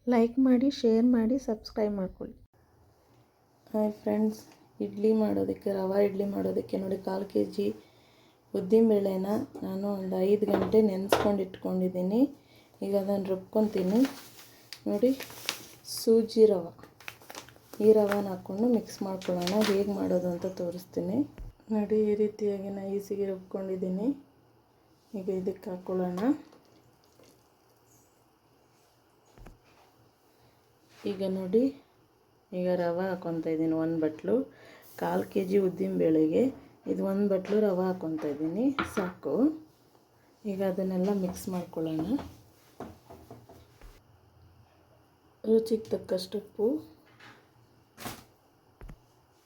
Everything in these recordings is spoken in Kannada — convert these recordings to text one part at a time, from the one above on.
ಲೈಕ್ ಮಾಡಿ, ಶೇರ್ ಮಾಡಿ, ಸಬ್ಸ್ಕ್ರೈಬ್ ಮಾಡ್ಕೊಳ್ಳಿ. ಹಾಯ್ ಫ್ರೆಂಡ್ಸ್, ಇಡ್ಲಿ ಮಾಡೋದಕ್ಕೆ ರವೆ ಇಡ್ಲಿ ಮಾಡೋದಕ್ಕೆ ನೋಡಿ 1/4 kg ಉದ್ದಿನಬೇಳೆನ ನಾನು ಒಂದು 5 ಗಂಟೆ ನೆನೆಸ್ಕೊಂಡು ಇಟ್ಕೊಂಡಿದ್ದೀನಿ. ಈಗ ಅದನ್ನು ರುಬ್ಕೊತೀನಿ. ನೋಡಿ, ಸೂಜಿ ರವೆ, ಈ ರವೆನ ಹಾಕ್ಕೊಂಡು ಮಿಕ್ಸ್ ಮಾಡ್ಕೊಳ್ಳೋಣ. ಹೇಗೆ ಮಾಡೋದು ಅಂತ ತೋರಿಸ್ತೀನಿ ನೋಡಿ. ಈ ರೀತಿಯಾಗಿ ನಾನು ಈಸಿಗೆ ರುಬ್ಕೊಂಡಿದ್ದೀನಿ. ಈಗ ಇದಕ್ಕೆ ಹಾಕ್ಕೊಳ್ಳೋಣ. ಈಗ ನೋಡಿ, ಈಗ ರವೆ ಹಾಕ್ಕೊತಾ ಇದ್ದೀನಿ. 1 ಬಟ್ಲು 1/4 kg ಉದ್ದಿನಬೇಳೆಗೆ ಇದು 1 ಬಟ್ಲು ರವೆ ಹಾಕ್ಕೊತಾ ಇದ್ದೀನಿ, ಸಾಕು. ಈಗ ಅದನ್ನೆಲ್ಲ ಮಿಕ್ಸ್ ಮಾಡ್ಕೊಳ್ಳೋಣ. ರುಚಿಗೆ ತಕ್ಕಷ್ಟು ಉಪ್ಪು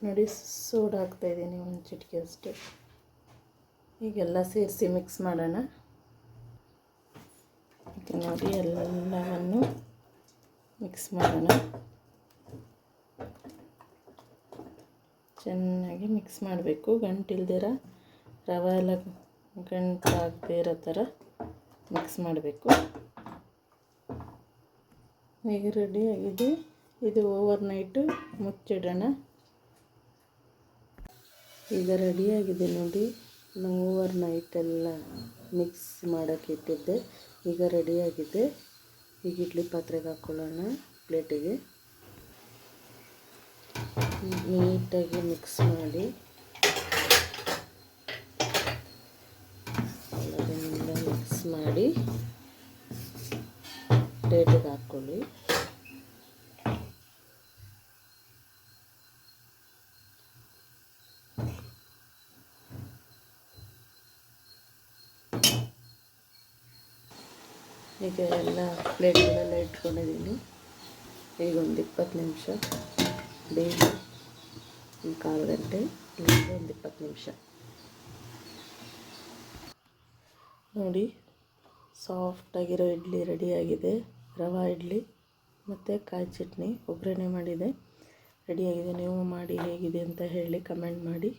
ನೋಡಿ, ಸೋಡಾ ಹಾಕ್ತಾಯಿದ್ದೀನಿ 1 ಚಿಟಿಕೆ ಅಷ್ಟು. ಈಗೆಲ್ಲ ಸೇರಿಸಿ ಮಿಕ್ಸ್ ಮಾಡೋಣ. ಈಗ ನೋಡಿ, ಎಲ್ಲವನ್ನು ಮಿಕ್ಸ್ ಮಾಡೋಣ. ಚೆನ್ನಾಗಿ ಮಿಕ್ಸ್ ಮಾಡಬೇಕು, ಗಂಟಿಲ್ದಿರ, ರವೆ ಎಲ್ಲ ಗಂಟಾಗದೇ ಇರೋ ಥರ ಮಿಕ್ಸ್ ಮಾಡಬೇಕು. ಈಗ ರೆಡಿಯಾಗಿದೆ. ಇದು ಓವರ್ ನೈಟು ಮುಚ್ಚಿಡೋಣ. ಈಗ ರೆಡಿಯಾಗಿದೆ ನೋಡಿ. ನಾವು ಓವರ್ ನೈಟೆಲ್ಲ ಮಿಕ್ಸ್ ಮಾಡೋಕ್ಕೆ ಇಟ್ಟಿದ್ದೆ. ಈಗ ರೆಡಿಯಾಗಿದೆ. ಈಗ ಇಡ್ಲಿ ಪಾತ್ರೆಗೆ ಹಾಕ್ಕೊಳ್ಳೋಣ, ಪ್ಲೇಟಿಗೆ. ನೀಟಾಗಿ ಮಿಕ್ಸ್ ಮಾಡಿ ಅದನ್ನೆಲ್ಲ ಮಿಕ್ಸ್ ಮಾಡಿ ಪ್ಲೇಟಿಗೆ ಹಾಕ್ಕೊಳ್ಳಿ. ಈಗ ಎಲ್ಲ ಪ್ಲೇಟ್ಗಳೆಲ್ಲ ಇಟ್ಕೊಂಡಿದ್ದೀನಿ. ಈಗ ಒಂದು 20 ನಿಮಿಷ, ಡೈಲಿ 1/4 ಗಂಟೆ ಇಲ್ಲ ಒಂದು 20 ನಿಮಿಷ. ನೋಡಿ, ಸಾಫ್ಟಾಗಿರೋ ಇಡ್ಲಿ ರೆಡಿಯಾಗಿದೆ. ರವೆ ಇಡ್ಲಿ ಮತ್ತು ಕಾಯಿ ಚಟ್ನಿ ಒಗ್ಗರಣೆ ಮಾಡಿದೆ, ರೆಡಿಯಾಗಿದೆ. ನೀವು ಮಾಡಿ ಹೇಗಿದೆ ಅಂತ ಹೇಳಿ ಕಮೆಂಟ್ ಮಾಡಿ.